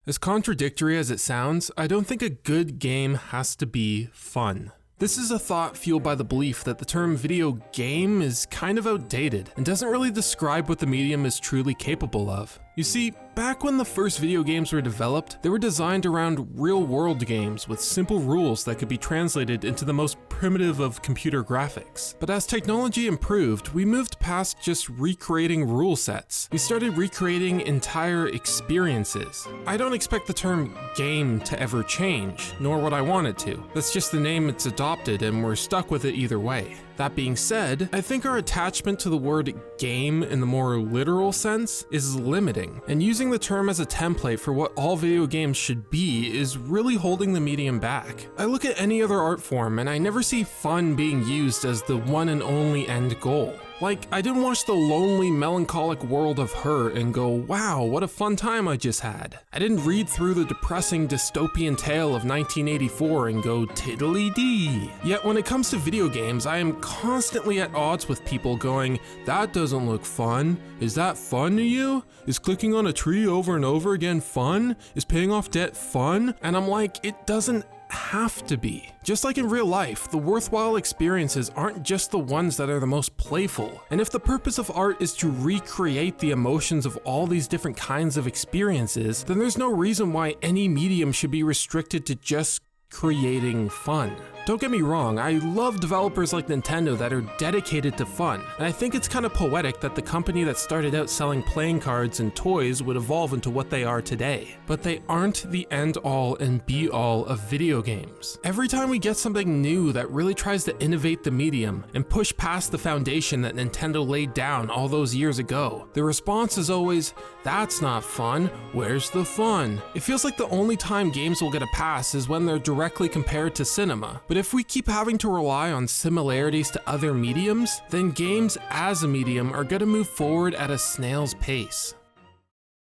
As contradictory as it sounds, I don't think a good game has to be fun. This is a thought fueled by the belief that the term video game is kind of outdated and doesn't really describe what the medium is truly capable of. You see, back when the first video games were developed, they were designed around real-world games with simple rules that could be translated into the most primitive of computer graphics. But as technology improved, we moved past just recreating rule sets. We started recreating entire experiences. I don't expect the term game to ever change, nor would I want it to. That's just the name it's adopted, and we're stuck with it either way. That being said, I think our attachment to the word game in the more literal sense is limiting, and using the term as a template for what all video games should be is really holding the medium back. I look at any other art form and I never see fun being used as the one and only end goal. Like, I didn't watch The Lonely Melancholic World of Her and go, wow, what a fun time I just had. I didn't read through the depressing dystopian tale of 1984 and go, tiddly-dee. Yet when it comes to video games, I am constantly at odds with people going, that doesn't look fun. Is that fun to you? Is clicking on a tree over and over again fun? Is paying off debt fun? And I'm like, it doesn't have to be. Just like in real life, the worthwhile experiences aren't just the ones that are the most playful. And if the purpose of art is to recreate the emotions of all these different kinds of experiences, then there's no reason why any medium should be restricted to just creating fun. Don't get me wrong, I love developers like Nintendo that are dedicated to fun, and I think it's kind of poetic that the company that started out selling playing cards and toys would evolve into what they are today. But they aren't the end-all and be-all of video games. Every time we get something new that really tries to innovate the medium and push past the foundation that Nintendo laid down all those years ago, the response is always, that's not fun, where's the fun? It feels like the only time games will get a pass is when they're directly compared to cinema. But if we keep having to rely on similarities to other mediums, then games as a medium are going to move forward at a snail's pace.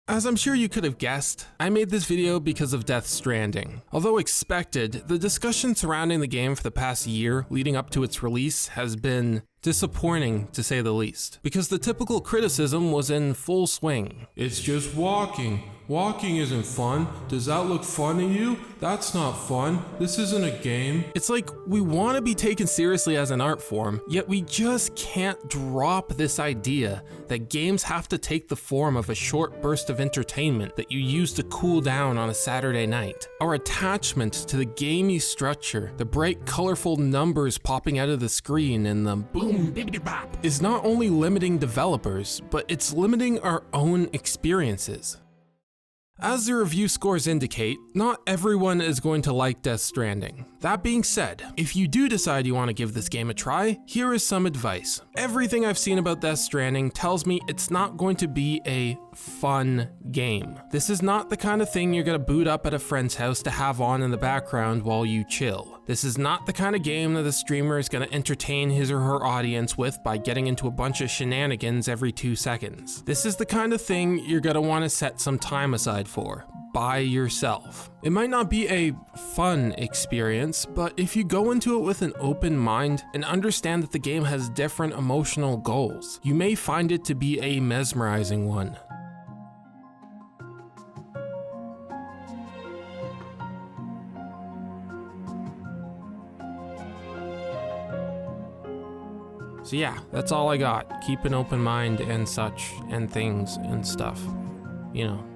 As I'm sure you could have guessed, I made this video because of Death Stranding. Although expected, the discussion surrounding the game for the past year leading up to its release has been disappointing, to say the least, because the typical criticism was in full swing. It's just walking. Walking isn't fun. Does that look fun to you? That's not fun. This isn't a game. It's like we want to be taken seriously as an art form, yet we just can't drop this idea that games have to take the form of a short burst of entertainment that you use to cool down on a Saturday night. Our attachment to the gamey structure, the bright colorful numbers popping out of the screen, and the boom is not only limiting developers, but it's limiting our own experiences. As the review scores indicate, not everyone is going to like Death Stranding. That being said, if you do decide you want to give this game a try, here is some advice. Everything I've seen about Death Stranding tells me it's not going to be a fun game. This is not the kind of thing you're going to boot up at a friend's house to have on in the background while you chill. This is not the kind of game that the streamer is going to entertain his or her audience with by getting into a bunch of shenanigans every 2 seconds. This is the kind of thing you're going to want to set some time aside for, by yourself. It might not be a fun experience, but if you go into it with an open mind and understand that the game has different emotional goals, you may find it to be a mesmerizing one. So yeah, that's all I got. Keep an open mind and such, and things and stuff. You know.